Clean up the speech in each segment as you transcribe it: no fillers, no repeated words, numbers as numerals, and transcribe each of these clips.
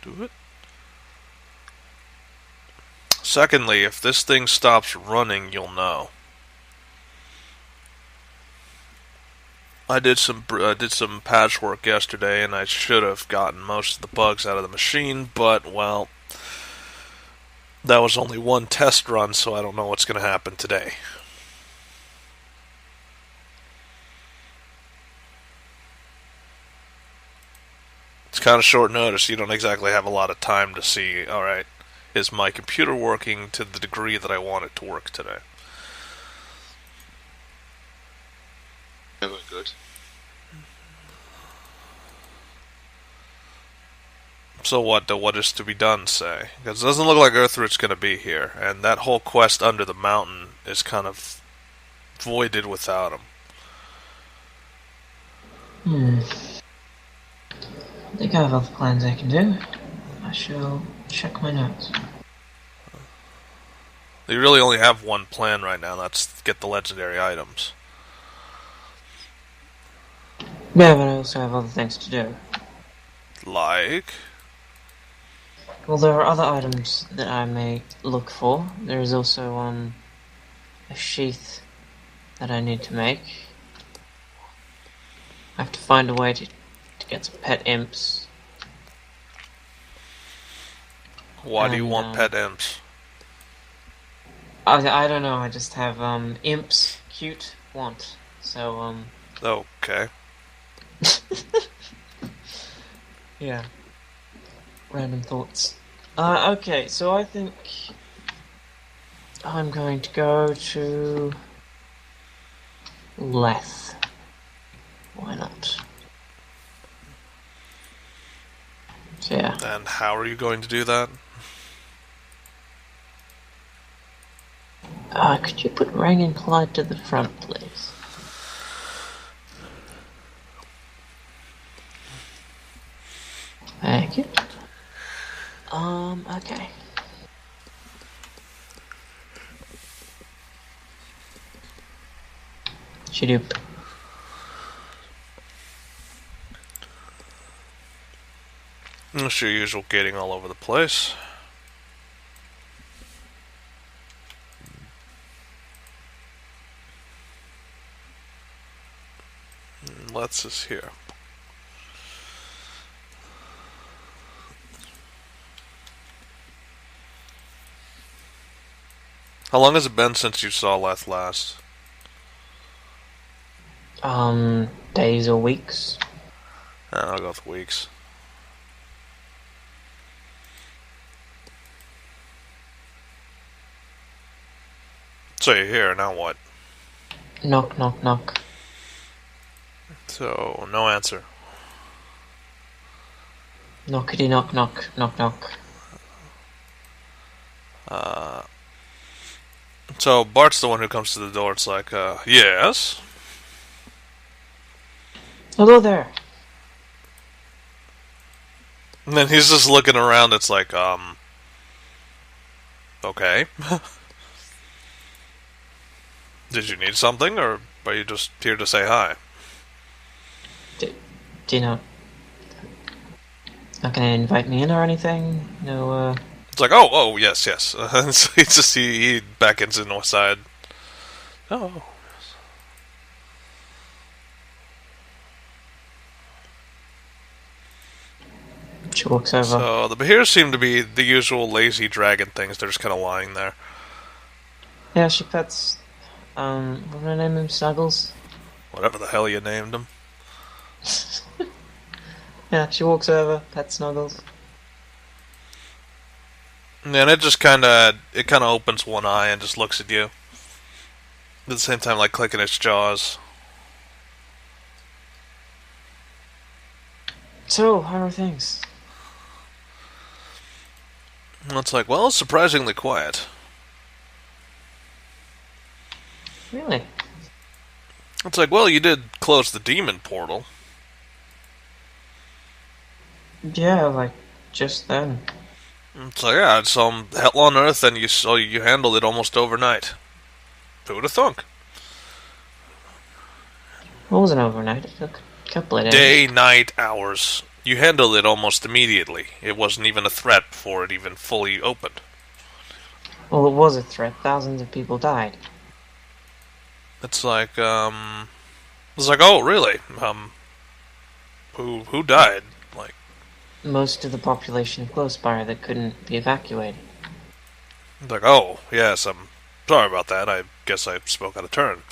Do it. Secondly, if this thing stops running, you'll know. I did some patchwork yesterday, and I should have gotten most of the bugs out of the machine, but well, that was only one test run, so I don't know what's going to happen today. It's kind of short notice. You don't exactly have a lot of time to see, alright, is my computer working to the degree that I want it to work today? Never good. So what is to be done, say? Because it doesn't look like Earthroot's going to be here, and that whole quest under the mountain is kind of voided without him. I think I have other plans I can do. I shall check my notes. You really only have one plan right now, that's get the legendary items. Yeah, but I also have other things to do. Like? Well, there are other items that I may look for. There is also, a sheath that I need to make. I have to find a way to get some pet imps. Why do you want pet imps? I don't know, I just have, imps, cute, want. So, Okay. yeah. Random thoughts. Okay, so I think I'm going to go to Leth. Why not? So, yeah. And how are you going to do that? Could you put Rang and Clyde to the front, please? Thank you. Okay. Shadoop. It's your usual gating all over the place. Let's is here. How long has it been since you saw Leth last? Days or weeks? I'll go with weeks. So you're here, now what? Knock, knock, knock. So, no answer. Knockity knock, knock, knock, knock. So Bart's the one who comes to the door. It's like, yes? Hello there. And then he's just looking around. It's like, okay. Did you need something, or are you just here to say hi? Do you know? Not gonna invite me in or anything? No, It's like, oh, yes. So he just he beckons in the side. Oh. She walks over. So the Behirs seem to be the usual lazy dragon things. They're just kind of lying there. Yeah, she pets, what did I name him? Snuggles? Whatever the hell you named them. Yeah, she walks over, pets Snuggles. And it just kind of opens one eye and just looks at you. At the same time, like clicking its jaws. So, how are things? And it's like, well, surprisingly quiet. Really? It's like, well, you did close the demon portal. Yeah, like, just then. It's like, yeah, it's hell on earth, and you handled it almost overnight. Who would have thunk? It wasn't overnight, it took a couple of days. Day, night, hours. You handled it almost immediately. It wasn't even a threat before it even fully opened. Well, it was a threat. Thousands of people died. It's like, oh, really? Who died? Like, Most of the population of Glowspire that couldn't be evacuated. like, oh, yes, I'm sorry about that. I guess I spoke out of turn.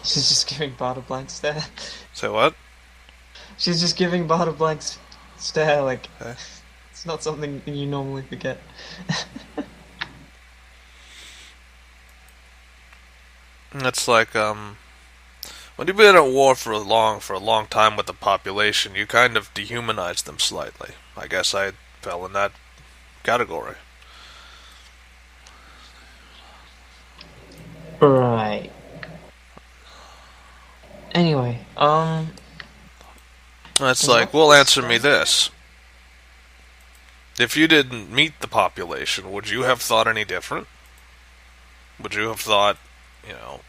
She's just giving Bart a blank stare. Say what? She's just giving Bart a blank stare, like, Okay. it's not something you normally forget. It's like, when you've been at war for a long time with the population, you kind of dehumanize them slightly. I guess I fell in that category. Right. Anyway, It's like, well, answer me this. If you didn't meet the population, would you have thought any different? Would you have thought, you know...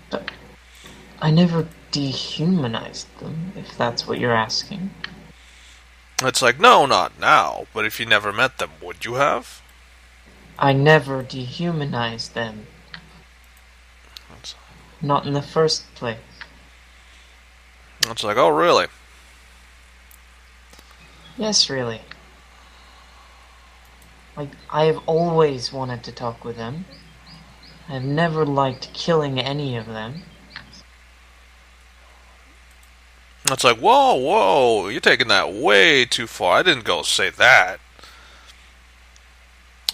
But I never dehumanized them, if that's what you're asking. It's like, no, not now, but if you never met them, would you have? I never dehumanized them. Not in the first place. It's like, oh, really? Yes, really. Like, I have always wanted to talk with them. I've never liked killing any of them. It's like, whoa, you're taking that way too far. I didn't go say that.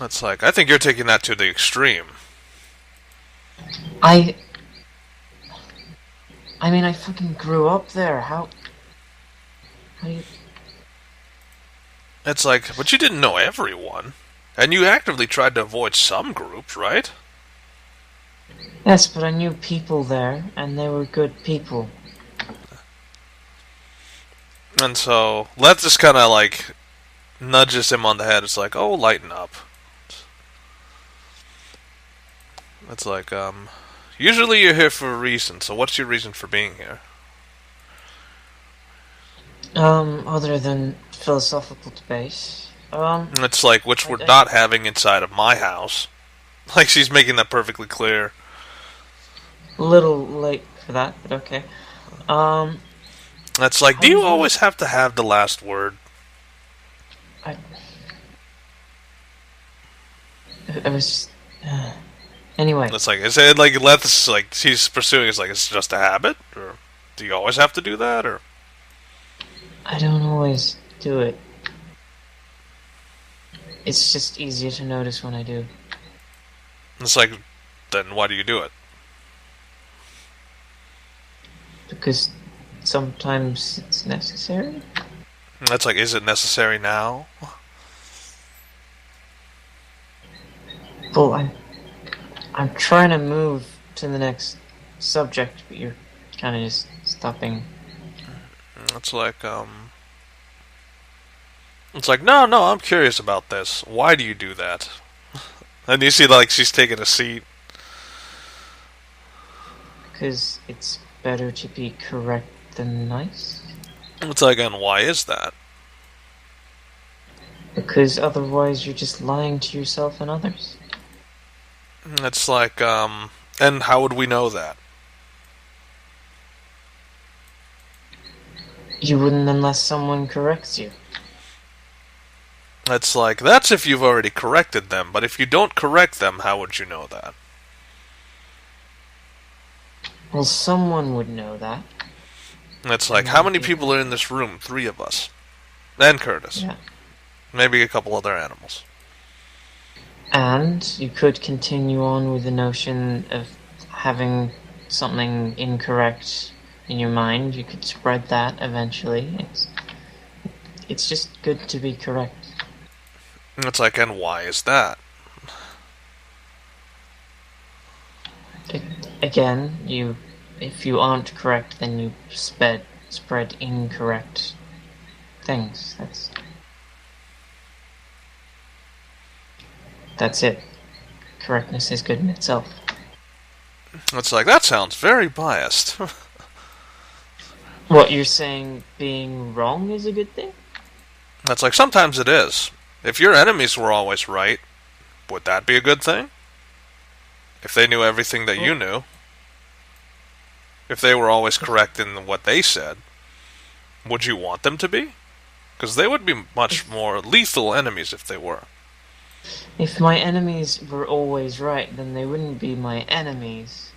It's like, I think you're taking that to the extreme. I mean, I fucking grew up there. How you... It's like, but you didn't know everyone. And you actively tried to avoid some groups, right? Yes, but I knew people there, and they were good people. And so, that just kind of like nudges him on the head. It's like, oh, lighten up. It's like, usually you're here for a reason, so what's your reason for being here? Other than philosophical debate. It's like, which we're not having inside of my house. Like, she's making that perfectly clear. A little late for that, but okay. It's like, do you always have to have the last word? I was... anyway. It's like, is it like, let's, like, she's pursuing, it's like, it's just a habit? Or do you always have to do that? Or I don't always do it. It's just easier to notice when I do. it's like, then why do you do it? Because sometimes it's necessary. That's like, is it necessary now? Well, I'm trying to move to the next subject, but you're kind of just stopping. It's like, it's like, no, I'm curious about this. Why do you do that? And you see, like, she's taking a seat. Because it's better to be correct than nice. It's like, and why is that? Because otherwise you're just lying to yourself and others. It's like, and how would we know that? You wouldn't unless someone corrects you. It's like, that's if you've already corrected them, but if you don't correct them, how would you know that? Well, someone would know that. It's like, how many people are in this room? 3 of us. And Curtis. Yeah. Maybe a couple other animals. And you could continue on with the notion of having something incorrect in your mind. You could spread that eventually. It's just good to be correct. It's like, and why is that? Again, if you aren't correct, then you spread incorrect things. That's it. correctness is good in itself. It's like, that sounds very biased. What, you're saying being wrong is a good thing? That's like, sometimes it is. If your enemies were always right, would that be a good thing? If they knew everything that you knew? If they were always correct in what they said, would you want them to be? Because they would be much more lethal enemies if they were. If my enemies were always right, then they wouldn't be my enemies.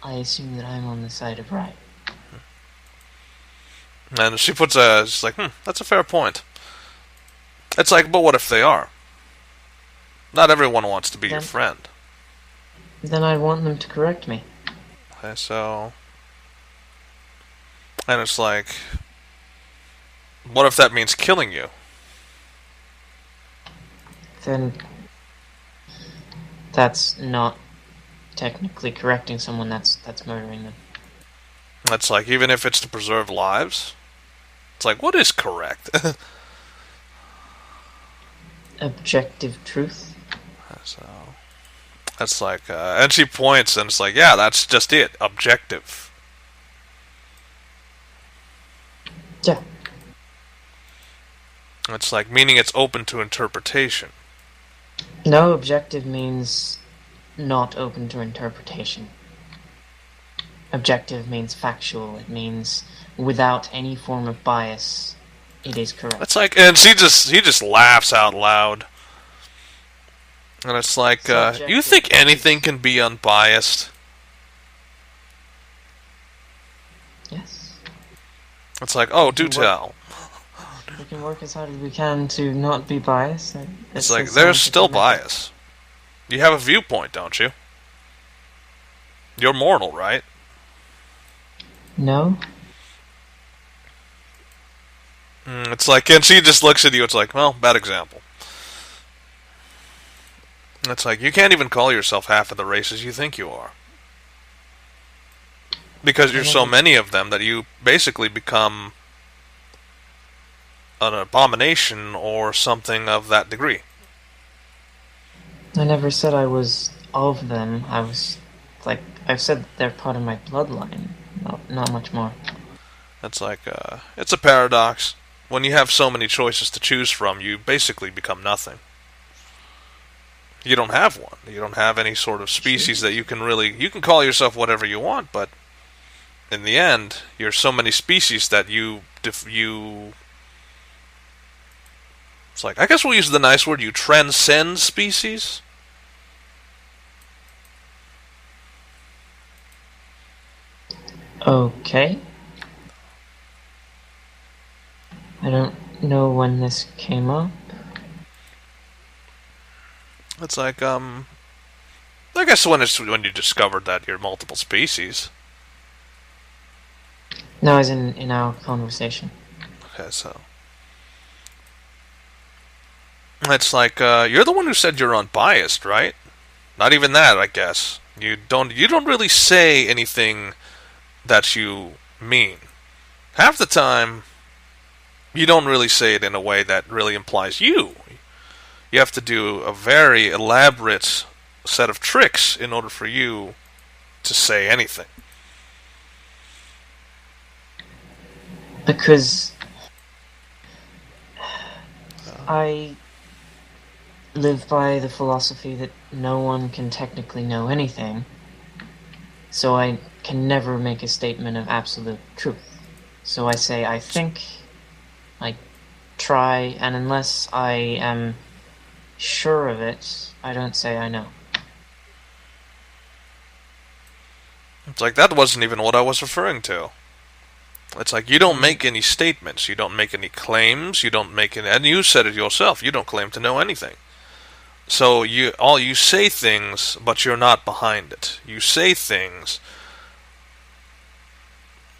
I assume that I'm on the side of right. And she puts it's like, that's a fair point. It's like, but what if they are? Not everyone wants to be your friend. Then I want them to correct me. Okay, so... And it's like... What if that means killing you? Then that's not technically correcting someone, that's murdering them. That's like, even if it's to preserve lives? It's like, what is correct? Objective truth? So... That's like, and she points, and it's like, yeah, that's just it. Objective. Yeah. It's like, meaning it's open to interpretation. No, objective means not open to interpretation. Objective means factual. It means without any form of bias, it is correct. It's like, and he just laughs out loud. And it's like, you think anything can be unbiased? Yes. It's like, oh, do tell. We can work as hard as we can to not be biased. It's like, there's still bias. You have a viewpoint, don't you? You're mortal, right? No. It's like, and she just looks at you, it's like, well, bad example. It's like, you can't even call yourself half of the races you think you are. Because you're so many of them that you basically become an abomination or something of that degree. I never said I was of them. I was, like, I've said that they're part of my bloodline. Not much more. It's like, it's a paradox. When you have so many choices to choose from, you basically become nothing. You don't have one. You don't have any sort of species that you can really... You can call yourself whatever you want, but in the end, you're so many species that you... It's like, I guess we'll use the nice word, you transcend species? Okay. I don't know when this came up. It's like, I guess when you discovered that you're multiple species. No, as in our conversation. Okay, so... It's like, you're the one who said you're unbiased, right? Not even that, I guess. You don't really say anything that you mean. Half the time, you don't really say it in a way that really implies you. You have to do a very elaborate set of tricks in order for you to say anything. Because I live by the philosophy that no one can technically know anything, so I can never make a statement of absolute truth. So I say I think, I try, and unless I am sure of it, I don't say I know. It's like, that wasn't even what I was referring to. It's like, you don't make any statements, you don't make any claims, you don't make any... And you said it yourself, you don't claim to know anything. So you say things, but you're not behind it. You say things,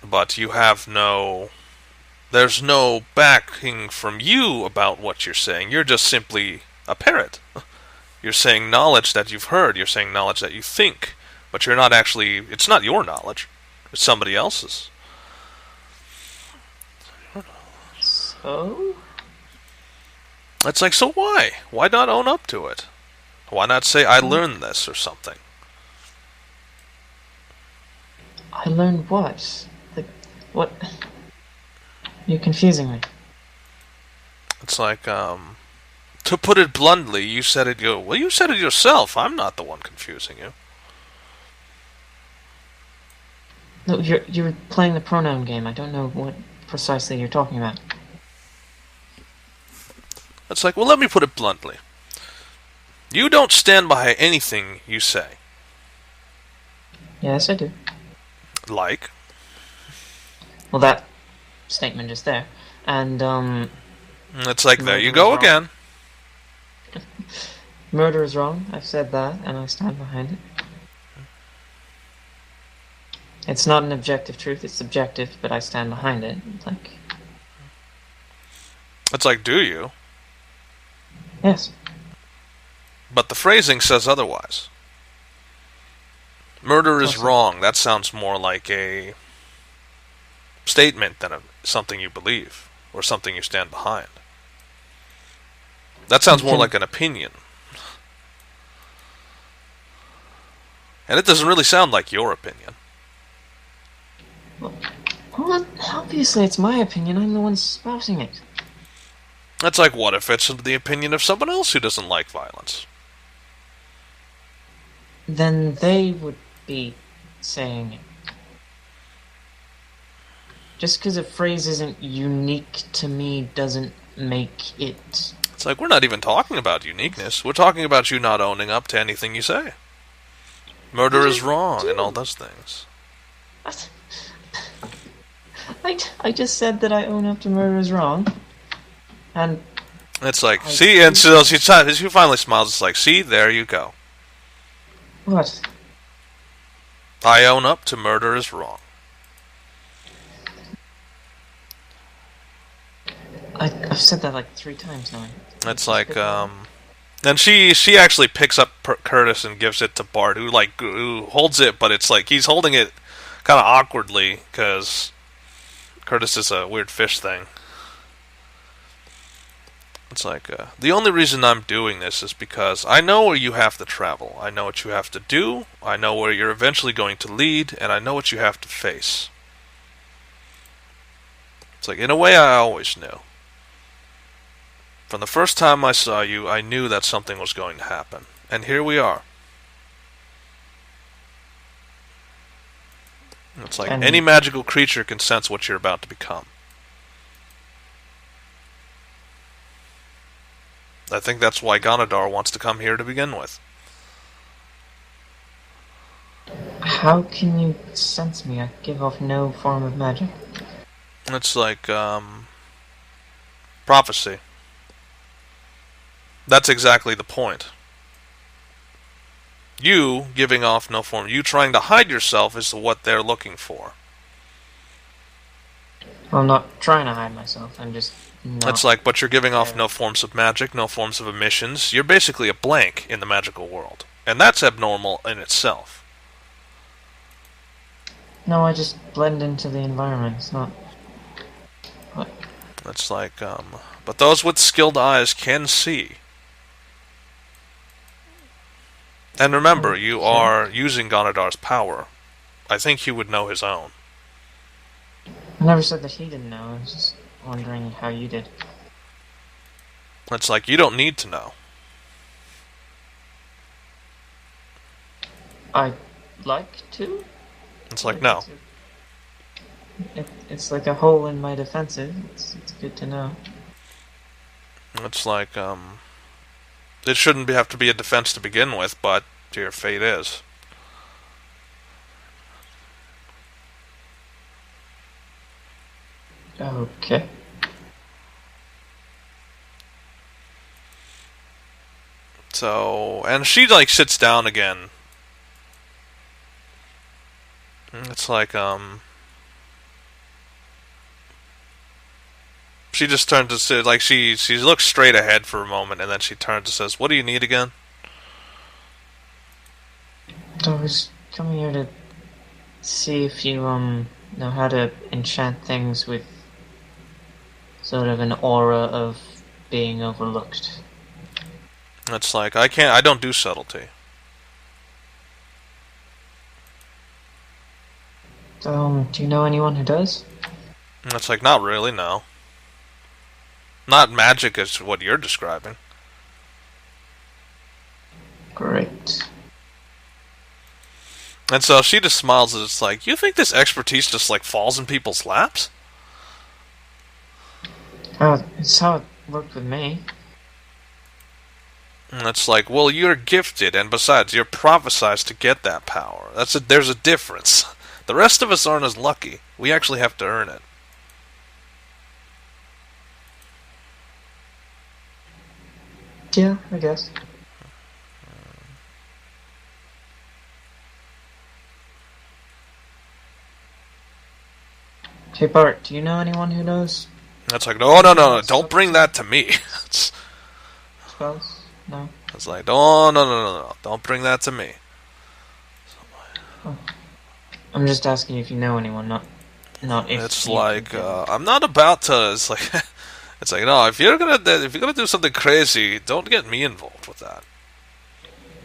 but you have no... There's no backing from you about what you're saying. You're just simply a parrot. You're saying knowledge that you've heard. You're saying knowledge that you think. But you're not actually... It's not your knowledge. It's somebody else's. So? It's like, so why? Why not own up to it? Why not say, I learned this or something? I learned what? Like, what? You're confusing me. It's like, to put it bluntly, you said it, you said it yourself. I'm not the one confusing you. No, you're playing the pronoun game. I don't know what precisely you're talking about. It's like, well, let me put it bluntly. You don't stand by anything you say. Yes, I do. Like? Well, that statement is there. And, It's like, there you Murder go is again. murder is wrong. I've said that, and I stand behind it. It's not an objective truth, it's subjective, but I stand behind it. It's like, do you? Yes. But the phrasing says otherwise. Murder is wrong. That sounds more like a statement than something you believe or something you stand behind. That sounds more like an opinion. And it doesn't really sound like your opinion. Well, obviously it's my opinion. I'm the one espousing it. That's like, what if it's the opinion of someone else who doesn't like violence? Then they would be saying it. Just because a phrase isn't unique to me doesn't make it... It's like, we're not even talking about uniqueness. We're talking about you not owning up to anything you say. Murder is wrong and all those things. I just said that I own up to murder is wrong. And... It's like, see, and so she finally smiles. It's like, see, there you go. What? I own up to murder is wrong. I've said that like 3 times now. It's like, and she actually picks up Curtis and gives it to Bart, who holds it, but it's like he's holding it kind of awkwardly because Curtis is a weird fish thing. It's like, the only reason I'm doing this is because I know where you have to travel. I know what you have to do. I know where you're eventually going to lead, and I know what you have to face. It's like, in a way, I always knew. From the first time I saw you, I knew that something was going to happen. And here we are. It's like, any magical creature can sense what you're about to become. I think that's why Ganadar wants to come here to begin with. How can you sense me? I give off no form of magic. It's like, prophecy. That's exactly the point. You giving off no form, you trying to hide yourself is what they're looking for. Well, I'm not trying to hide myself, I'm just not... It's like, but you're giving off no forms of magic, no forms of emissions. You're basically a blank in the magical world. And that's abnormal in itself. No, I just blend into the environment, it's not... What? It's like, but those with skilled eyes can see. And remember, you are using Ganadar's power. I think he would know his own. I never said that he didn't know, I was just wondering how you did. It's like, you don't need to know. I'd like to? It's like, no. It's like a hole in my defensive. It's good to know. It's like, it shouldn't have to be a defense to begin with, but your fate is. Okay. So, and she, like, sits down again. It's like, she just turns to say, like, she looks straight ahead for a moment, and then she turns and says, "What do you need again?" I was coming here to see if you, know how to enchant things with sort of an aura of being overlooked. It's like, I don't do subtlety. Do you know anyone who does? It's like, not really, no. Not magic as what you're describing. Great. And so she just smiles and it's like, you think this expertise just like falls in people's laps? It's how it worked with me. And it's like, well, you're gifted, and besides, you're prophesized to get that power. There's a difference. The rest of us aren't as lucky. We actually have to earn it. Yeah, I guess. Hey Bart, do you know anyone who knows It's like, no, don't bring that to me. spells? No? It's like, no, don't bring that to me. I'm just asking if you know anyone, not if. It's you like, can get I'm not about to. It's like, it's like, no, if you're gonna do something crazy, don't get me involved with that.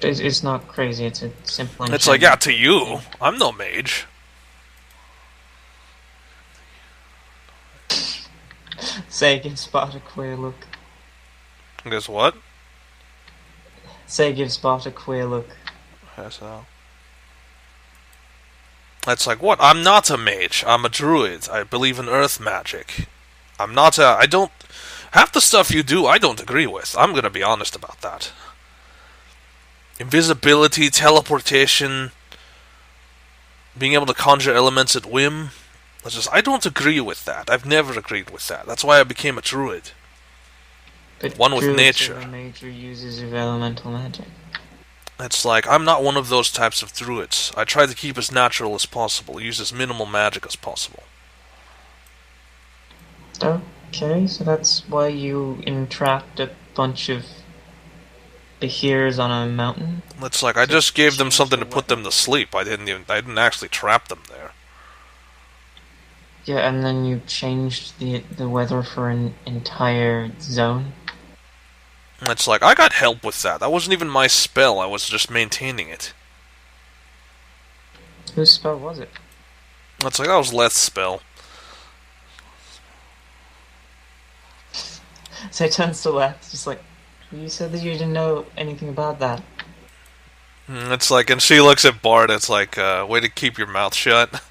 It's not crazy. It's a simple. It's like, yeah, to you, I'm no mage. Say give Spot a queer look. Guess what? Say give Spot a queer look. So. It's like, what? I'm not a mage. I'm a druid. I believe in earth magic. I don't... Half the stuff you do, I don't agree with. I'm gonna be honest about that. Invisibility, teleportation, being able to conjure elements at whim. I don't agree with that. I've never agreed with that. That's why I became a druid. But One with druids nature. are the major users of elemental magic. It's like, I'm not one of those types of druids. I try to keep as natural as possible, use as minimal magic as possible. Okay, so that's why you entrapped a bunch of behirs on a mountain? It's like, I just gave them something to put them to sleep. I didn't actually trap them there. Yeah, and then you changed the weather for an entire zone? It's like, I got help with that. That wasn't even my spell, I was just maintaining it. Whose spell was it? It's like, that was Leth's spell. So it turns to Leth, just like, you said that you didn't know anything about that. It's like, and she looks at Bart, it's like, way to keep your mouth shut.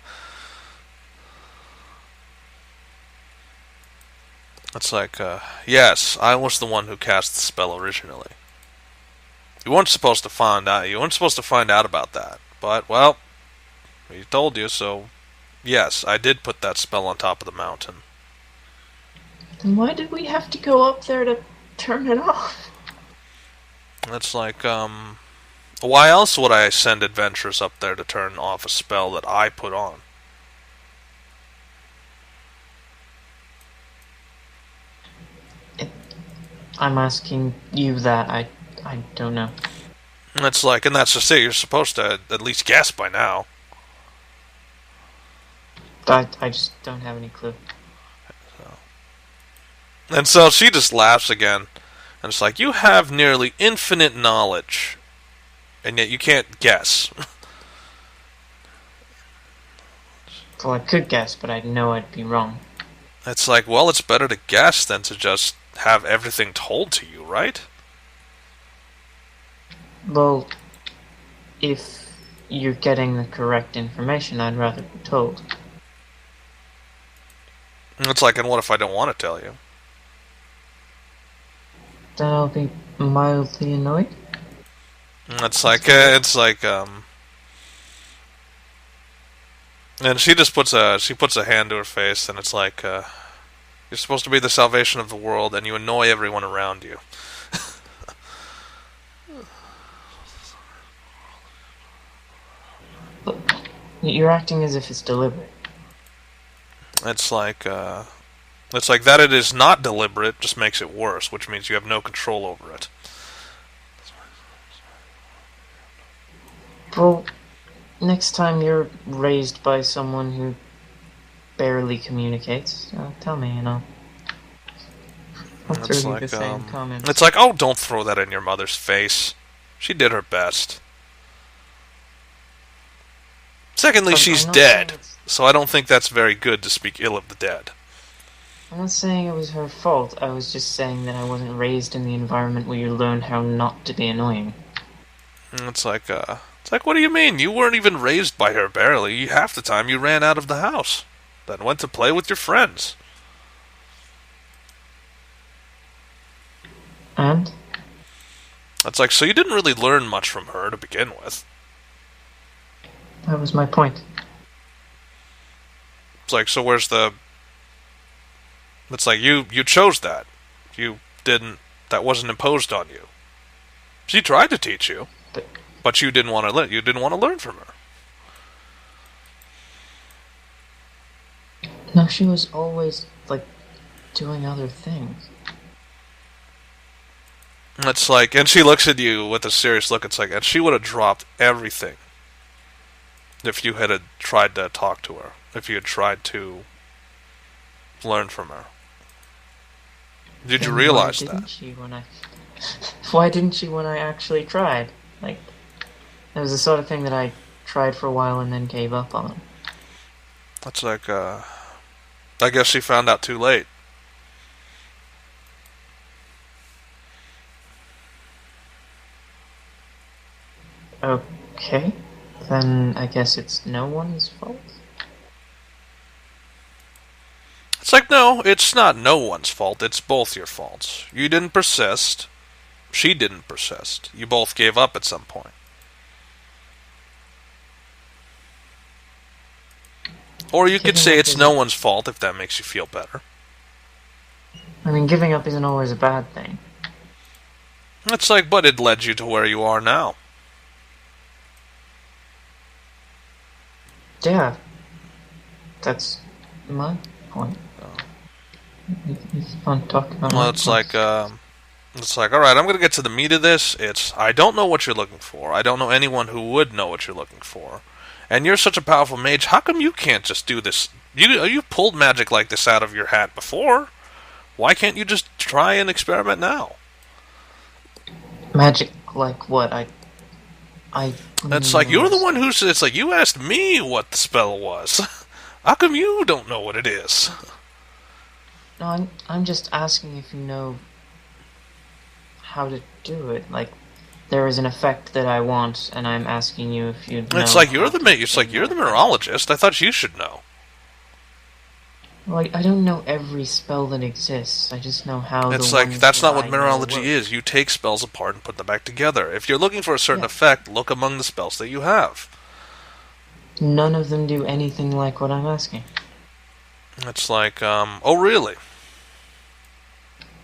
It's like, yes, I was the one who cast the spell originally. You weren't supposed to find out. You weren't supposed to find out about that. But, well, he told you, so yes, I did put that spell on top of the mountain. Then why did we have to go up there to turn it off? It's like, why else would I send adventurers up there to turn off a spell that I put on? I'm asking you that. I don't know. It's like, and that's just it. You're supposed to at least guess by now. I just don't have any clue. And so she just laughs again. And it's like, you have nearly infinite knowledge. And yet you can't guess. Well, I could guess, but I know I'd be wrong. It's like, well, it's better to guess than to just have everything told to you, right? Well, if you're getting the correct information, I'd rather be told. It's like, and what if I don't want to tell you? Then I'll be mildly annoyed. It's like, and she just puts a hand to her face, and it's like, you're supposed to be the salvation of the world, and you annoy everyone around you. But you're acting as if it's deliberate. It's like that it is not deliberate just makes it worse, which means you have no control over it. Well, next time you're raised by someone who barely communicates, tell me, It's Literally the like, same comments. it's like, oh, don't throw that in your mother's face. She did her best. Secondly, she's I'm not saying dead, so I don't think that's very good to speak ill of the dead. I'm not saying it was her fault. I was just saying that I wasn't raised in the environment where you learn how not to be annoying. It's like, what do you mean? You weren't even raised by her, barely. Half the time you ran out of the house, then went to play with your friends. And? It's like, so you didn't really learn much from her to begin with. That was my point. It's like, so where's the... It's like, you chose that. You didn't... That wasn't imposed on you. She tried to teach you, but you didn't want to you didn't want to learn from her. No, she was always, like, doing other things. It's like, and she looks at you with a serious look. It's like, and she would have dropped everything if you had tried to talk to her, if you had tried to learn from her. Did you realize that? Why didn't she when I actually tried? Like, it was the sort of thing that I tried for a while and then gave up on. That's like, I guess she found out too late. Okay. Then I guess it's no one's fault? It's like, no, it's not no one's fault. It's both your faults. You didn't persist. She didn't persist. You both gave up at some point. Or you could say it's no one's fault if that makes you feel better. I mean, giving up isn't always a bad thing. It's like, but it led you to where you are now. Yeah. That's my point. It's fun talking about well, it's like, alright, I'm going to get to the meat of this. I don't know what you're looking for. I don't know anyone who would know what you're looking for. And you're such a powerful mage, how come you can't just do this? You pulled magic like this out of your hat before. Why can't you just try and experiment now? Magic like what? It's like, you're the one who's... It's like, you asked me what the spell was. How come you don't know what it is? No, I'm just asking if you know how to do it. Like, there is an effect that I want, and I'm asking you if you know. It's like you're the neurologist. I thought you should know. Like, I don't know every spell that exists. I just know how. It's like, that's not what mineralogy is. You take spells apart and put them back together. If you're looking for a certain effect, look among the spells that you have. None of them do anything like what I'm asking. It's like, oh really?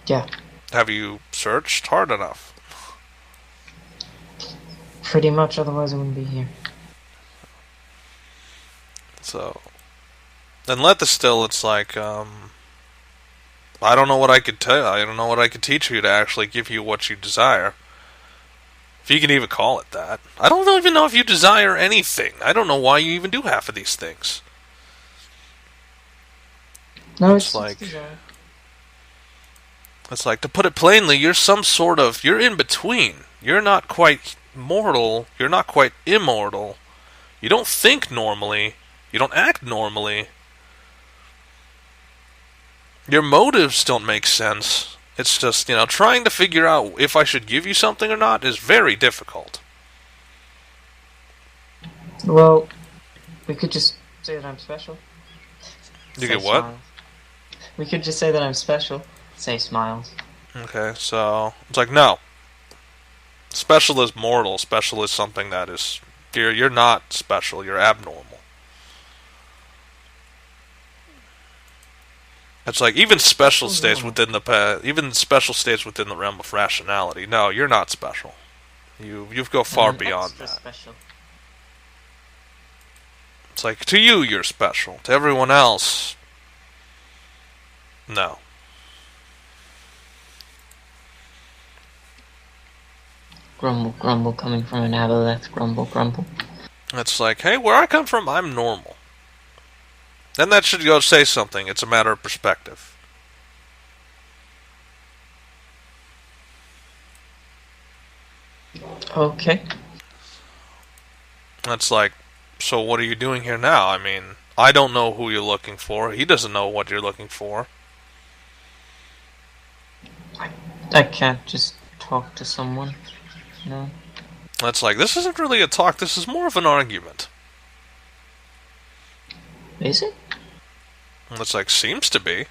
Yeah. Have you searched hard enough? Pretty much, otherwise I wouldn't be here. So, and let the still, it's like, I don't know what I could tell you. I don't know what I could teach you to actually give you what you desire. If you can even call it that. I don't even know if you desire anything. I don't know why you even do half of these things. No, it's like... It's like, to put it plainly, you're you're in between. You're not quite mortal. You're not quite immortal. You don't think normally. You don't act normally. Your motives don't make sense. It's just, trying to figure out if I should give you something or not is very difficult. Well, we could just say that I'm special. You get what? Smiles. We could just say that I'm special. Say smiles. Okay, so it's like, no. Special is mortal. Special is something that is... You're not special. You're abnormal. It's like, even special states within the realm of rationality. No, you're not special. You've go far beyond that. Special. It's like, to you, you're special. To everyone else, no. Grumble, grumble, coming from an aboleth, grumble, grumble. It's like, hey, where I come from, I'm normal. Then that should go say something. It's a matter of perspective. Okay. It's like, so what are you doing here now? I mean, I don't know who you're looking for. He doesn't know what you're looking for. I can't just talk to someone, no. It's like, this isn't really a talk, this is more of an argument. Is it? It's like, seems to be.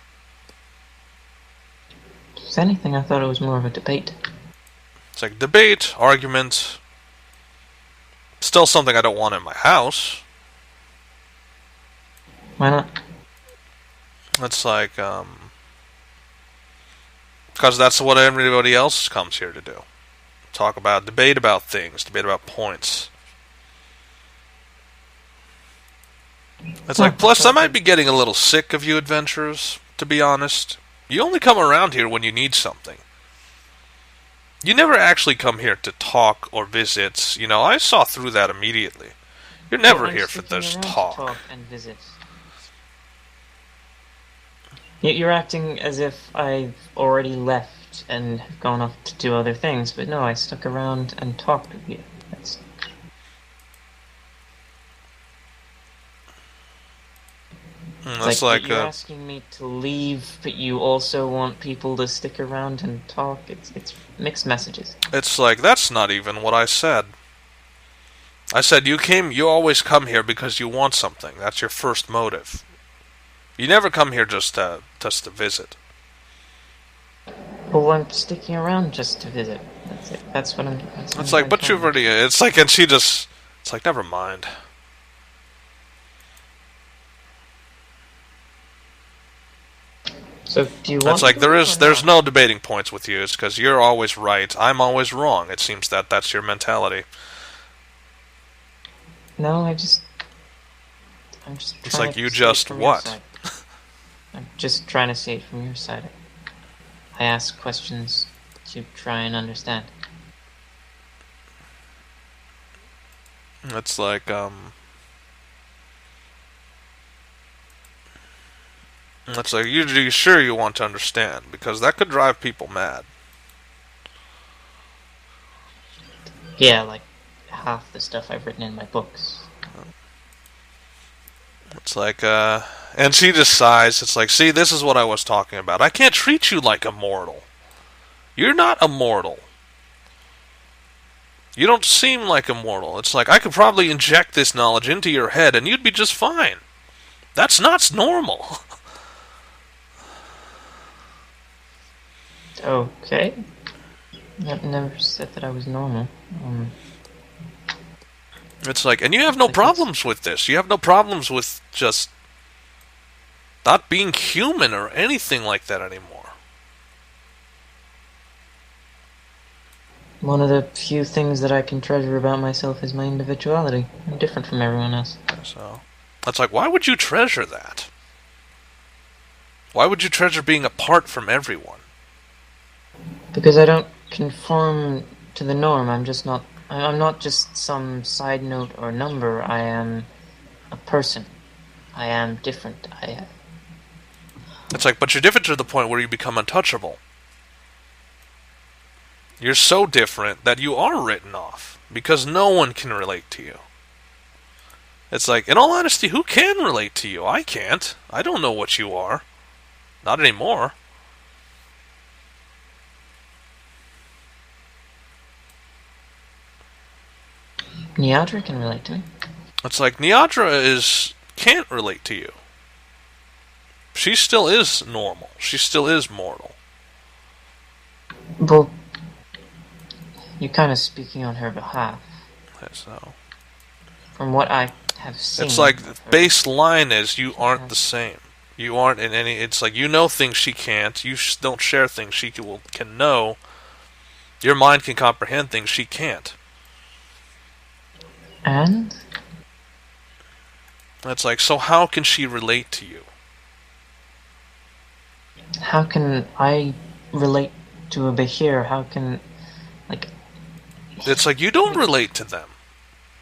If anything, I thought it was more of a debate. It's like, debate, argument. Still something I don't want in my house. Why not? It's like, because that's what everybody else comes here to do. Talk about, debate about things, debate about points. It's like, plus I might be getting a little sick of you adventurers, to be honest. You only come around here when you need something. You never actually come here to talk or visit. You know, I saw through that immediately. You're never here for this talk. Talk and visit. You're acting as if I've already left and have gone off to do other things, but no, I stuck around and talked with you. That's... That's like you're asking me to leave, but you also want people to stick around and talk. It's mixed messages. It's like, that's not even what I said. I said you always come here because you want something. That's your first motive. You never come here just to visit. Well, I'm sticking around just to visit. That's it. That's what I'm. It's like, but you've already. It's like, and she just. It's like, never mind. So, do you want? It's like there's no debating points with you. It's because you're always right. I'm always wrong. It seems that's your mentality. No, I'm just. It's like, you just what? I'm just trying to see it from your side. I ask questions to try and understand. It's like, it's like, you sure you want to understand? Because that could drive people mad. Yeah, like half the stuff I've written in my books. It's like, and she just sighs. It's like, see, this is what I was talking about. I can't treat you like a mortal. You're not immortal. You don't seem like immortal. It's like, I could probably inject this knowledge into your head and you'd be just fine. That's not normal. Okay. I've never said that I was normal. It's like, and you have no problems with this. You have no problems with just not being human or anything like that anymore. One of the few things that I can treasure about myself is my individuality. I'm different from everyone else. So, it's like, why would you treasure that? Why would you treasure being apart from everyone? Because I don't conform to the norm. I'm not just some side note or number. I am a person. I am different. It's like, but you're different to the point where you become untouchable. You're so different that you are written off because no one can relate to you. It's like, in all honesty, who can relate to you? I can't. I don't know what you are. Not anymore. Neadra can relate to me. It's like, Neadra can't relate to you. She still is normal. She still is mortal. Well, you're kind of speaking on her behalf. So, from what I have seen. It's like, the baseline is you aren't the same. You aren't in any... It's like, you know things she can't. You don't share things she can know. Your mind can comprehend things she can't. And? It's like, so how can she relate to you? How can I relate to a Bahir? How can, like... It's like, you don't relate to them.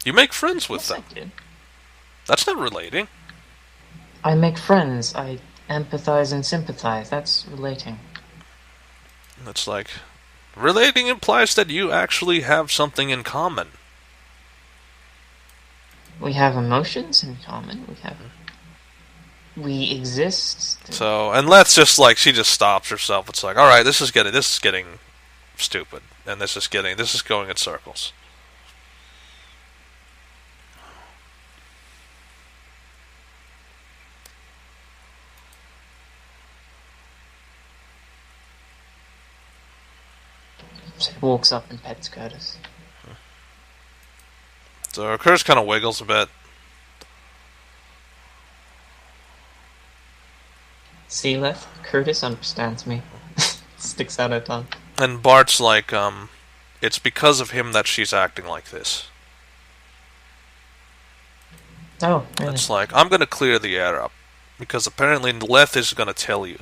You make friends with them. I did. That's not relating. I make friends. I empathize and sympathize. That's relating. It's like, Relating implies that you actually have something in common. We have emotions in common. We exist. So, and let's just like she just stops herself. It's like, all right, this is getting stupid, and this is going in circles. She walks up and pets Curtis. So Curtis kind of wiggles a bit. See, Leth? Curtis understands me. Sticks out her tongue. And Bart's like, it's because of him that she's acting like this. Oh, really? It's like, I'm gonna clear the air up. Because apparently Leth is gonna tell you.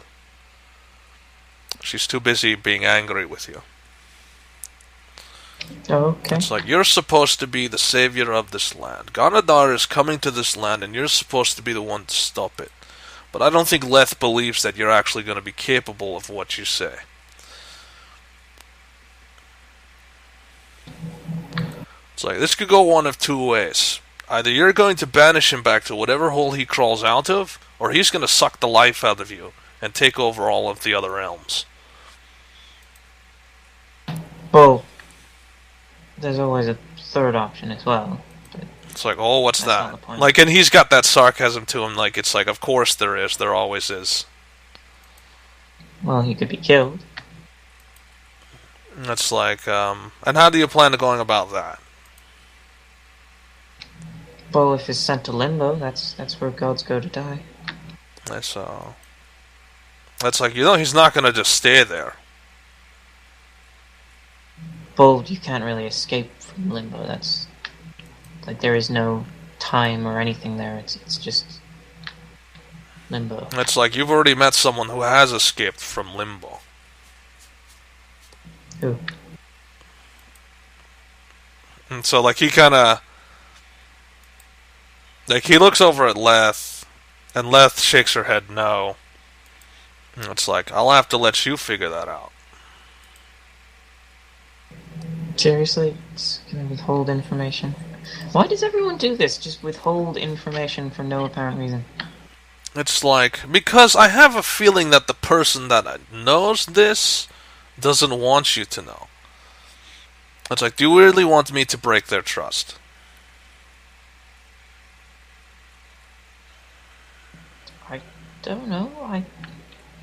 She's too busy being angry with you. Oh, okay. It's like, you're supposed to be the savior of this land. Ganadar is coming to this land and you're supposed to be the one to stop it. But I don't think Leth believes that you're actually going to be capable of what you say. It's like, this could go one of two ways. Either you're going to banish him back to whatever hole he crawls out of, or he's going to suck the life out of you and take over all of the other realms. Well, there's always a third option as well. It's like, oh, what's That's not that? the point. Like, and he's got that sarcasm to him, like, it's like, of course there is, there always is. Well, he could be killed. And it's like, and how do you plan on going about that? Well, if he's sent to Limbo, that's where gods go to die. That's like, he's not gonna just stay there. Well, you can't really escape from Limbo. That's like there is no time or anything there. It's just Limbo. It's like, you've already met someone who has escaped from Limbo. Who? And so, like, he kinda... Like, he looks over at Leth, and Leth shakes her head no. And it's like, I'll have to let you figure that out. Seriously? It's gonna withhold information? Why does everyone do this? Just withhold information for no apparent reason. It's like, because I have a feeling that the person that knows this doesn't want you to know. It's like, do you really want me to break their trust? I don't know.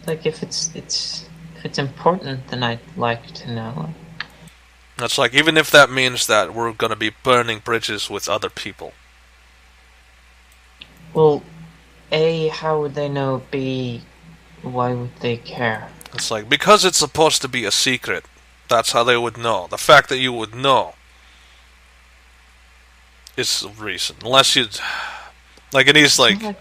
Like if it's important, then I'd like to know. It's like, even if that means that we're gonna be burning bridges with other people. Well, A, how would they know? B, why would they care? It's like, because it's supposed to be a secret, that's how they would know. The fact that you would know is the reason. Unless you'd... Like, and he's like...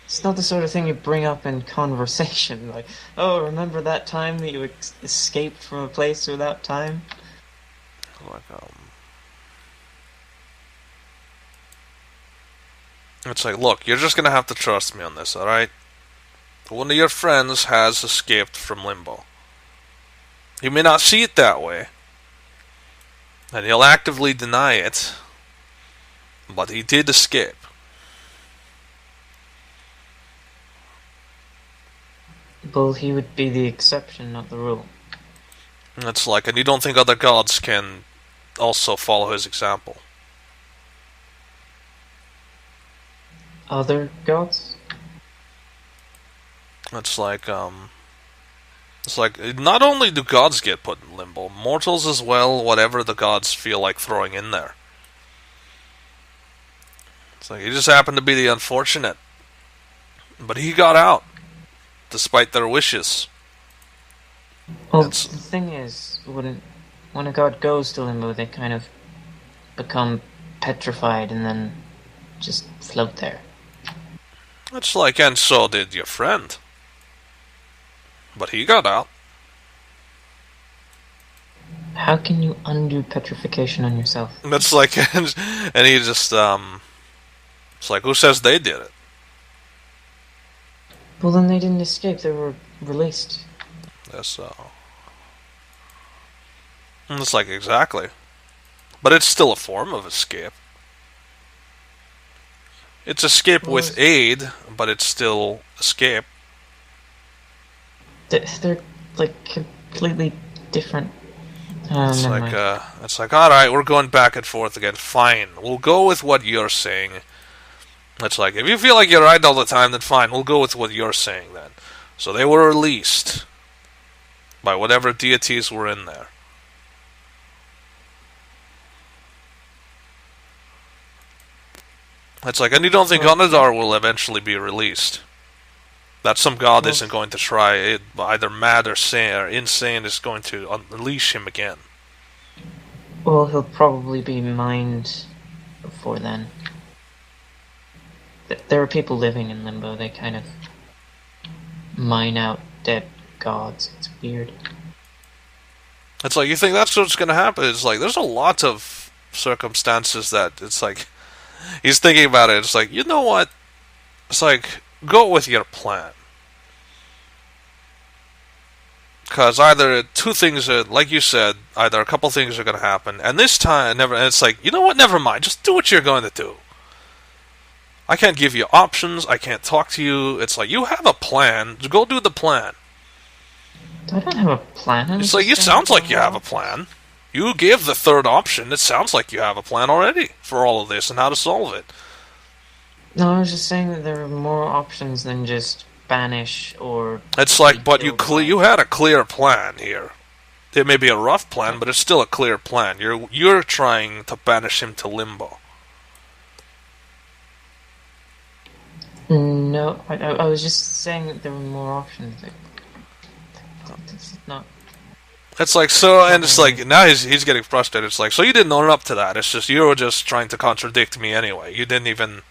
It's not the sort of thing you bring up in conversation. Like, oh, remember that time that you escaped from a place without time? Like, it's like, look, you're just gonna have to trust me on this, alright? One of your friends has escaped from Limbo. You may not see it that way, and he'll actively deny it, but he did escape. Well, he would be the exception, not the rule. And it's like, and you don't think other gods can also follow his example? Other gods? It's like, not only do gods get put in limbo, mortals as well, whatever the gods feel like throwing in there. It's like, he just happened to be the unfortunate. But he got out, despite their wishes. Well, the thing is, when a god goes to limbo, they kind of become petrified and then just float there. It's like, and so did your friend. But he got out. How can you undo petrification on yourself? That's like, and he just, it's like, who says they did it? Well, then they didn't escape, they were released. Yes, And it's like, exactly. But it's still a form of escape. It's escape Well, with aid, but it's still escape. they're like completely different. It's Never like, mind. all right, we're going back and forth again. Fine, we'll go with what you're saying. It's like, if you feel like you're right all the time, then fine, we'll go with what you're saying then. So they were released by whatever deities were in there. It's like, and you don't think Onadar will eventually be released? That some god isn't going to try it, either mad or sane or insane, is going to unleash him again. Well, he'll probably be mined before then. There are people living in Limbo. They kind of mine out dead gods. It's weird. It's like, you think that's what's going to happen? It's like, there's a lot of circumstances that it's like, he's thinking about it. It's like, you know what? It's like, go with your plan. Because either two things are, like you said, either a couple things are going to happen, and this time, never. And it's like, you know what? Never mind. Just do what you're going to do. I can't give you options. I can't talk to you. It's like, you have a plan. Go do the plan. I don't have a plan. It's like, it sounds like you have a plan. You gave the third option. It sounds like you have a plan already for all of this and how to solve it. No, I was just saying that there are more options than just banish or... It's like, but you had a clear plan here. It may be a rough plan, but it's still a clear plan. You're trying to banish him to Limbo. No, I was just saying that there were more options. It's not... It's like, so, and it's like, now he's getting frustrated. It's like, so you didn't own up to that. It's just, you were just trying to contradict me anyway. You didn't even...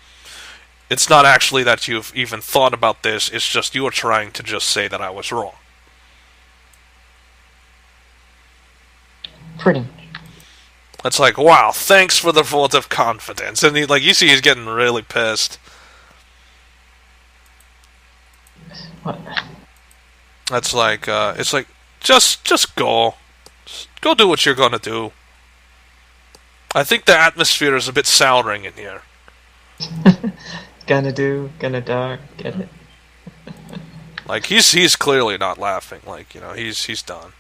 It's not actually that you've even thought about this, it's just you were trying to just say that I was wrong. Pretty much. It's like, wow, thanks for the vote of confidence. And he, like, you see he's getting really pissed. What? That's like, it's like, just go. Just go do what you're gonna do. I think the atmosphere is a bit souring in here. Gonna do, gonna die, get it. Like, he's clearly not laughing. Like, you know, he's done.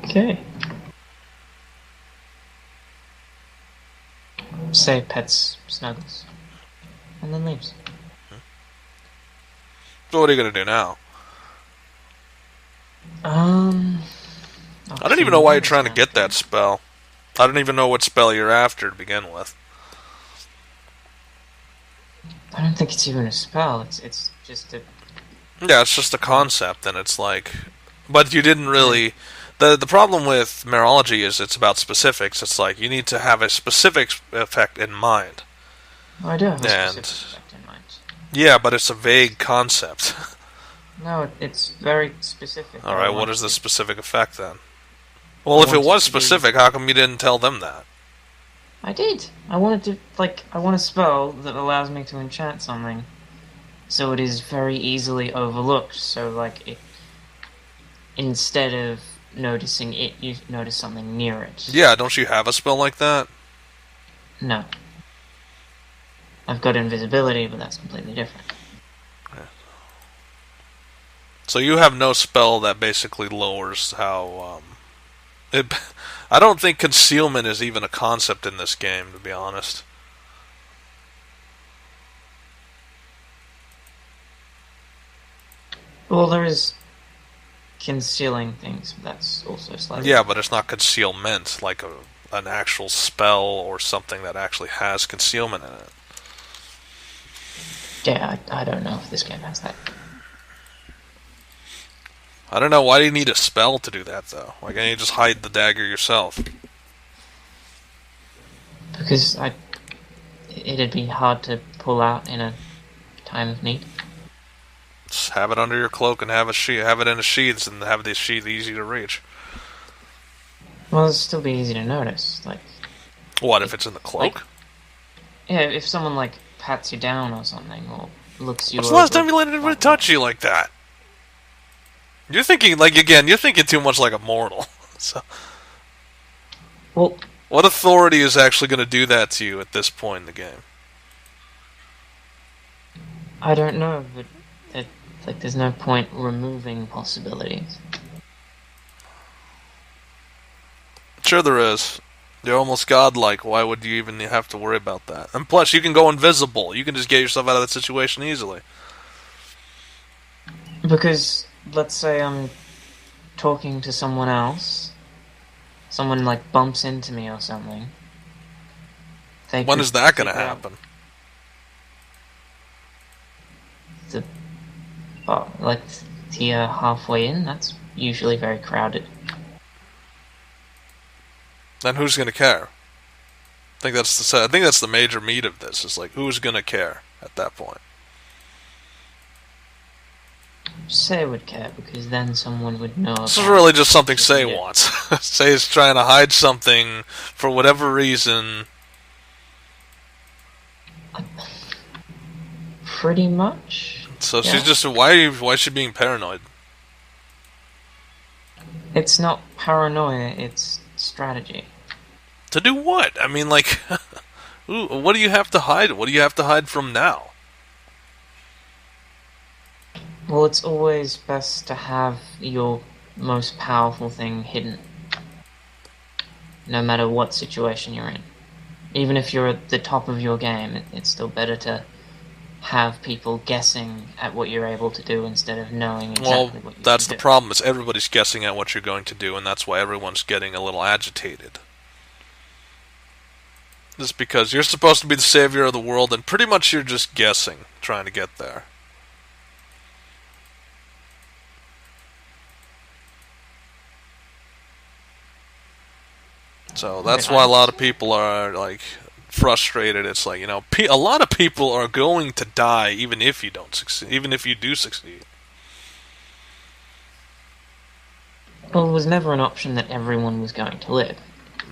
Okay. Say pets, snuggles. And then leaves. So what are you gonna do now? I don't even know why you're trying to get that spell. I don't even know what spell you're after to begin with. I don't think it's even a spell. It's just a... Yeah, it's just a concept, and it's like... But you didn't really... The problem with Merology is it's about specifics. It's like, you need to have a specific effect in mind. Oh, I do have a specific effect in mind. Yeah, but it's a vague concept. No, it's very specific. Alright, what is the specific effect then? Well, if it was specific, how come you didn't tell them that? I did. I wanted to, like, I want a spell that allows me to enchant something. So it is very easily overlooked. So, like, it... Instead of noticing it, you notice something near it. Yeah, don't you have a spell like that? No. I've got invisibility, but that's completely different. So you have no spell that basically lowers how, I don't think concealment is even a concept in this game, to be honest. Well, there is concealing things, but that's also slightly... Yeah, but it's not concealment, like an actual spell or something that actually has concealment in it. Yeah, I don't know if this game has that. I don't know, why do you need a spell to do that, though? Why can't you just hide the dagger yourself? Because it'd be hard to pull out in a time of need. Just have it under your cloak and have it in a sheaths and have the sheath easy to reach. Well, it'd still be easy to notice, like... What, if it's in the cloak? Like, yeah, if someone, like, pats you down or something, or looks you When's the last over. time you let anybody touch you like that? You're thinking, like, again, you're thinking too much like a mortal. So, Well, what authority is actually going to do that to you at this point in the game? I don't know, but there's no point removing possibilities. Sure there is. You're almost godlike. Why would you even have to worry about that? And plus, you can go invisible. You can just get yourself out of that situation easily. Because, let's say I'm talking to someone else, someone, like, bumps into me or something. When is that going to happen? Like, the halfway in, that's usually very crowded. Then who's going to care? I think that's the major meat of this. Is like, who's going to care at that point? Say would care, because then someone would know. This is really just something Say wants. Say is trying to hide something for whatever reason. Pretty much. So she's just why is she being paranoid? It's not paranoia, it's strategy. To do what? I mean, like, what do you have to hide? What do you have to hide from now? Well, it's always best to have your most powerful thing hidden. No matter what situation you're in. Even if you're at the top of your game, it's still better to have people guessing at what you're able to do instead of knowing exactly what you can do. Well, that's the problem, is everybody's guessing at what you're going to do, and that's why everyone's getting a little agitated. Just because you're supposed to be the savior of the world, and pretty much you're just guessing, trying to get there. So that's why a lot of people are, like, frustrated. It's like, a lot of people are going to die even if you don't succeed, even if you do succeed. Well, it was never an option that everyone was going to live.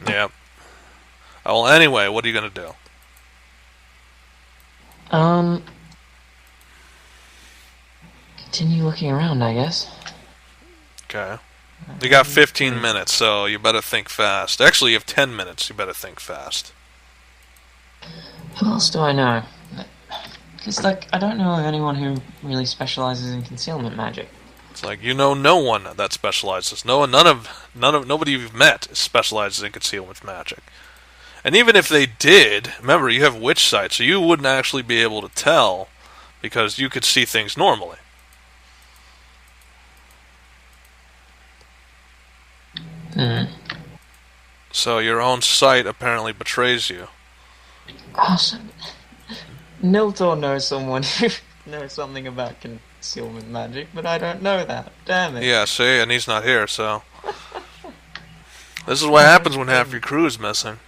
Yeah. Well, anyway, what are you going to do? Continue looking around, I guess. Okay. You got 15 minutes, so you better think fast. Actually, you have 10 minutes, you better think fast. Who else do I know? Because, like, I don't know of anyone who really specializes in concealment magic. It's like, no one that specializes. Nobody you've met specializes in concealment magic. And even if they did, remember, you have witch sight, so you wouldn't actually be able to tell, because you could see things normally. So your own sight apparently betrays you. Awesome. Niltor knows someone who knows something about concealment magic, but I don't know that. Damn it. Yeah, see, and he's not here, so... This is what happens when half your crew is missing.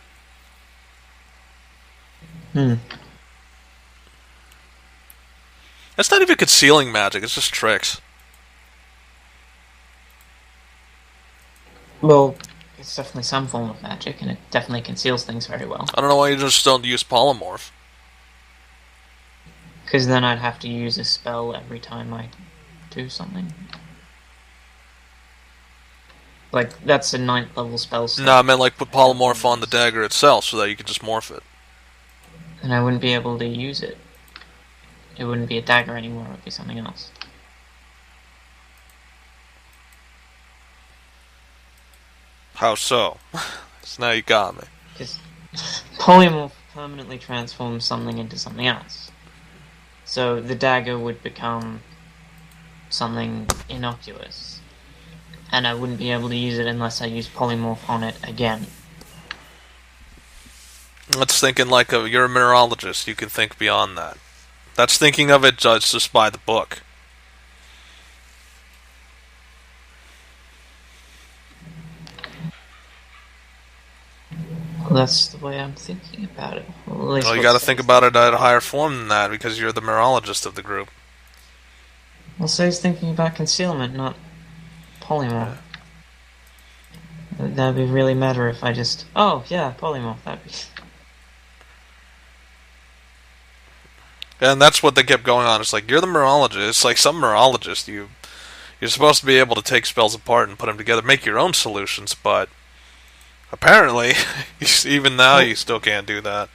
That's not even concealing magic, it's just tricks. Well, it's definitely some form of magic, and it definitely conceals things very well. I don't know why you just don't use polymorph. Because then I'd have to use a spell every time I do something. Like, that's a 9th level spell slot. No, I meant like put polymorph on the dagger itself so that you could just morph it. And I wouldn't be able to use it. It wouldn't be a dagger anymore, it would be something else. How so? So now you got me. Because polymorph permanently transforms something into something else. So the dagger would become something innocuous. And I wouldn't be able to use it unless I used polymorph on it again. That's thinking like you're a mineralogist. You can think beyond that. That's thinking of it just by the book. Well, that's the way I'm thinking about it. Well, you got to think about it at a higher form than that because you're the mineralogist of the group. Well, Say's thinking about concealment, not polymorph. Yeah. That'd be really matter if I just... Oh, yeah, polymorph, that'd be... And that's what they kept going on. It's like, you're the neurologist. It's like some neurologist. You're supposed to be able to take spells apart and put them together, make your own solutions, but apparently, even now, you still can't do that.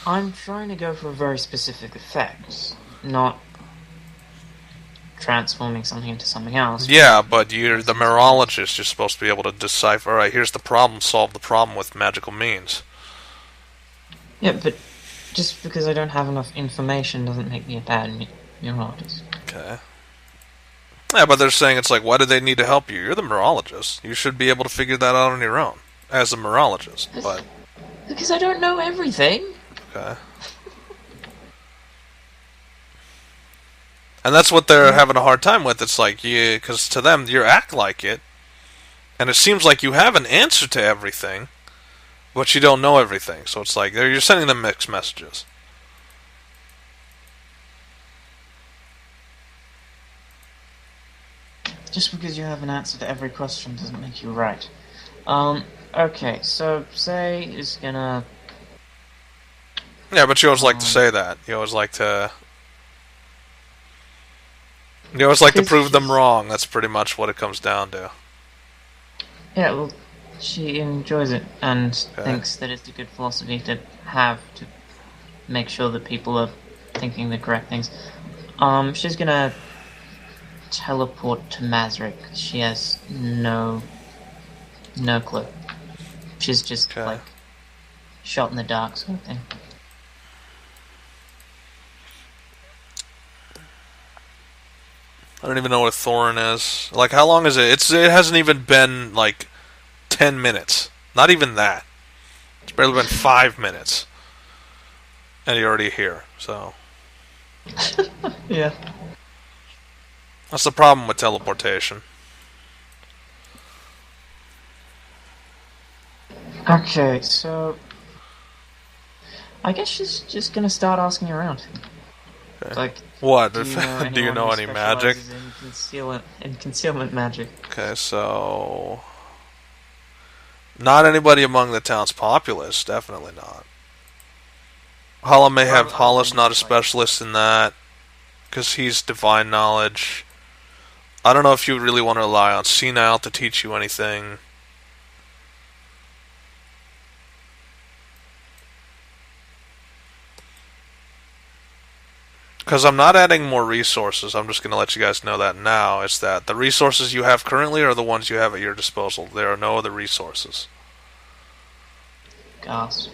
I'm trying to go for a very specific effect, not transforming something into something else. Yeah, but you're the neurologist. You're supposed to be able to decipher, alright, here's the problem, solve the problem with magical means. Yeah, but just because I don't have enough information doesn't make me a bad neurologist. Okay. Yeah, but they're saying it's like, why do they need to help you? You're the neurologist. You should be able to figure that out on your own, as a neurologist, but... Because I don't know everything! Okay. And that's what they're having a hard time with. It's like, because to them, you act like it, and it seems like you have an answer to everything, but you don't know everything. So it's like, you're sending them mixed messages. Just because you have an answer to every question doesn't make you right. Okay, so say is gonna... Yeah, but you always like to say that. You always like to... You always like to prove them wrong. That's pretty much what it comes down to. Yeah, well, she enjoys it and thinks that it's a good philosophy to have to make sure that people are thinking the correct things. She's gonna teleport to Mazric. She has no clue. She's just like shot in the dark sort of thing. I don't even know what a thorn is. Like, how long is it? It hasn't even been, like, 10 minutes. Not even that. It's barely been 5 minutes. And you're already here, so... Yeah. That's the problem with teleportation. Okay, so... I guess she's just gonna start asking around. Okay. Like... What? Do you know any magic? In concealment magic. Okay, so... Not anybody among the town's populace, definitely not. Hala may have... Hala's not a specialist in that, because he's divine knowledge. I don't know if you really want to rely on Senile to teach you anything. Because I'm not adding more resources, I'm just going to let you guys know that now. It's that the resources you have currently are the ones you have at your disposal. There are no other resources. Gasp.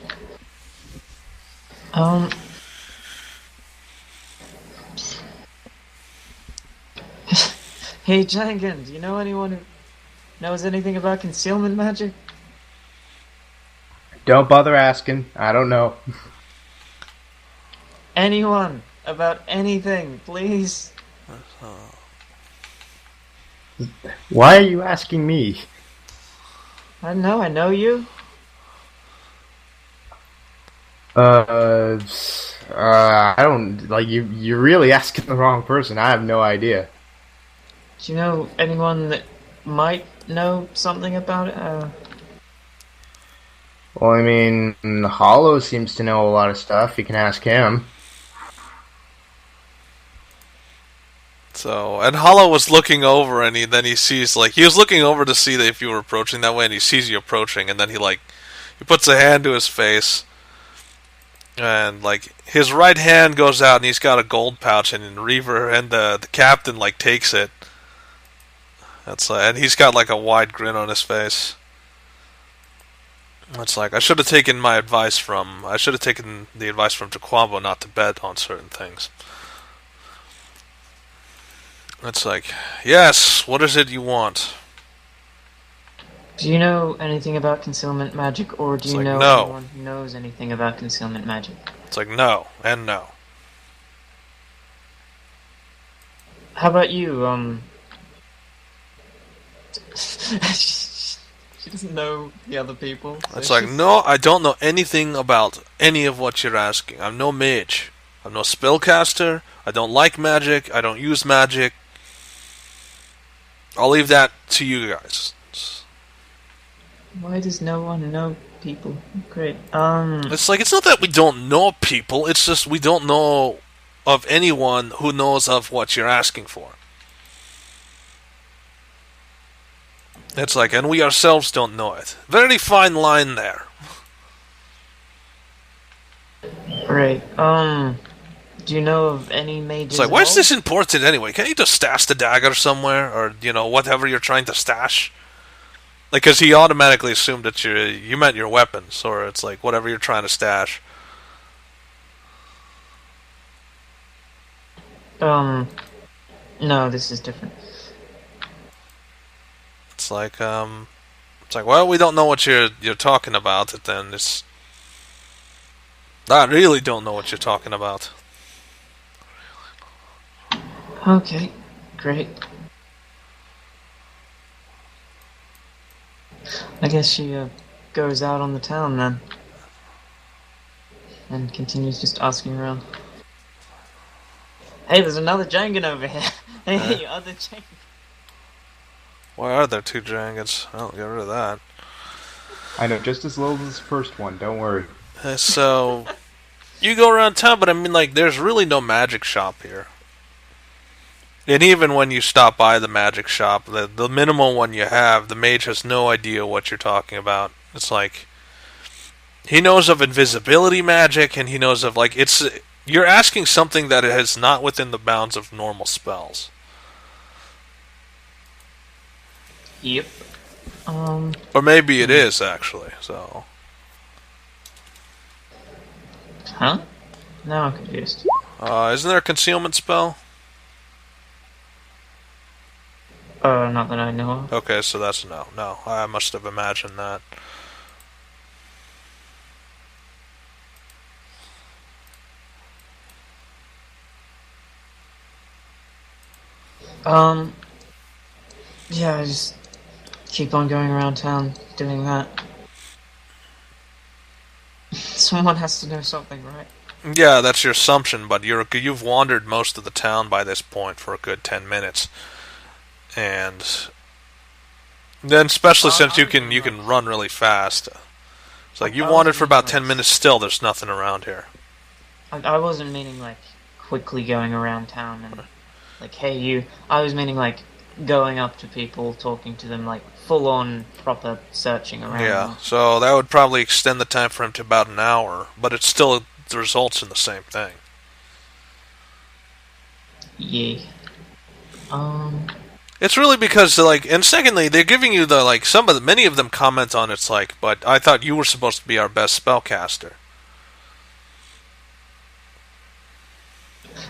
Hey Jangan, do you know anyone who knows anything about concealment magic? Don't bother asking. I don't know. Anyone about anything, please? Why are you asking me? I don't know, I know you. I don't, like, you're really asking the wrong person. I have no idea. Do you know anyone that might know something about it? Well, I mean, Hollow seems to know a lot of stuff. You can ask him. So, and Hollow was looking over, and then he sees, like, he was looking over to see that if you were approaching that way, and he sees you approaching, and then he puts a hand to his face, and, like, his right hand goes out, and he's got a gold pouch, and Reaver, and the captain, like, takes it. And he's got, like, a wide grin on his face. It's like, I should have taken the advice from Jaquambo not to bet on certain things. It's like, yes, what is it you want? Do you know anything about concealment magic, or do you know anyone who knows anything about concealment magic? It's like, no, and no. How about you, She doesn't know the other people. So it's like, no, I don't know anything about any of what you're asking. I'm no mage. I'm no spellcaster. I don't like magic. I don't use magic. I'll leave that to you guys. Why does no one know people? Great. It's like, it's not that we don't know people. It's just we don't know of anyone who knows of what you're asking for. It's like, and we ourselves don't know it. Very fine line there. Right. Do you know of any mages? It's like, why is involved? this important anyway? Can't you just stash the dagger somewhere, or whatever you're trying to stash? Like, because he automatically assumed that you meant your weapons, or it's like whatever you're trying to stash. No, this is different. It's like, well, we don't know what you're talking about. Then it's, I really don't know what you're talking about. Okay, great. I guess she goes out on the town then, and continues just asking around. Hey, there's another Jangan over here. Hey, other Jangan. Why are there two dragons? I'll get rid of that. I know just as little as the first one. Don't worry. So, you go around town, but I mean, like, there's really no magic shop here. And even when you stop by the magic shop, the minimal one you have, the mage has no idea what you're talking about. It's like, he knows of invisibility magic, and he knows of, like, you're asking something that is not within the bounds of normal spells. Yep. Or maybe it is, actually, so. Huh? Now I'm confused. Isn't there a concealment spell? Not that I know of. Okay, so that's no. No, I must have imagined that. Yeah, I just keep on going around town doing that. Someone has to know something, right? Yeah, that's your assumption, but you've wandered most of the town by this point for a good 10 minutes. And then, especially since you can run really fast. It's like, you wandered for about 10 minutes, still there's nothing around here. I wasn't meaning, like, quickly going around town and, like, hey, you. I was meaning, like, going up to people, talking to them, like, full-on, proper searching around. Yeah, so that would probably extend the time frame to about an hour, but it still results in the same thing. Yeah. It's really because, like, and secondly, they're giving you the, like, many of them comment on it's like, but I thought you were supposed to be our best spellcaster.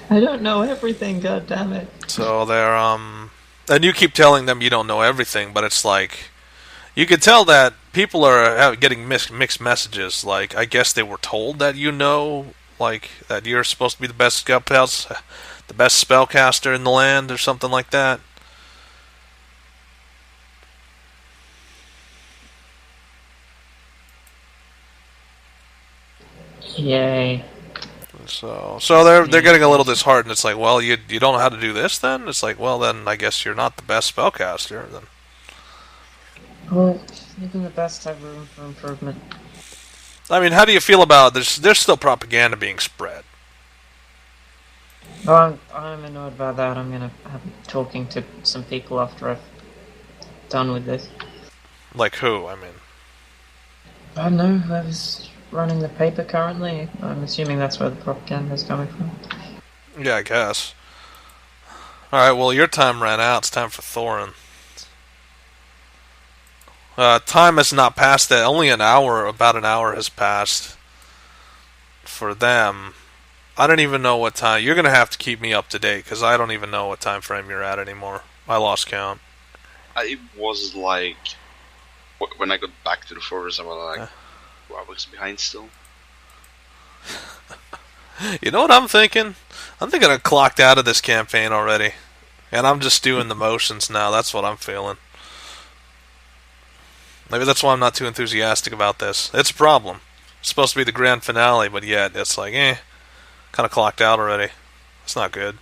I don't know everything, goddammit. So they're, and you keep telling them you don't know everything, but it's like, you can tell that people are getting mixed messages. Like, I guess they were told that like, that you're supposed to be the best spellcaster in the land, or something like that. Yay. So they're getting a little disheartened. It's like, well, you don't know how to do this then? It's like, well, then I guess you're not the best spellcaster then. Well, even the best have room for improvement. I mean, how do you feel about there's still propaganda being spread? Oh, I'm annoyed by that. I'm gonna have talking to some people after I've done with this. Like who? I mean, I don't know whoever's running the paper currently. I'm assuming that's where the propaganda is coming from. yeah, I guess. Alright, well, your time ran out. It's time for Thorin. Time has not passed that. Only about an hour has passed for them. I don't even know what time. You're going to have to keep me up to date, because I don't even know what time frame you're at anymore. I lost count. It was like, when I got back to the forest, I was like, 2 hours behind still. You know what I'm thinking? I'm thinking I clocked out of this campaign already. And I'm just doing the motions now. That's what I'm feeling. Maybe that's why I'm not too enthusiastic about this. It's a problem. It's supposed to be the grand finale, but yet it's like, kind of clocked out already. It's not good.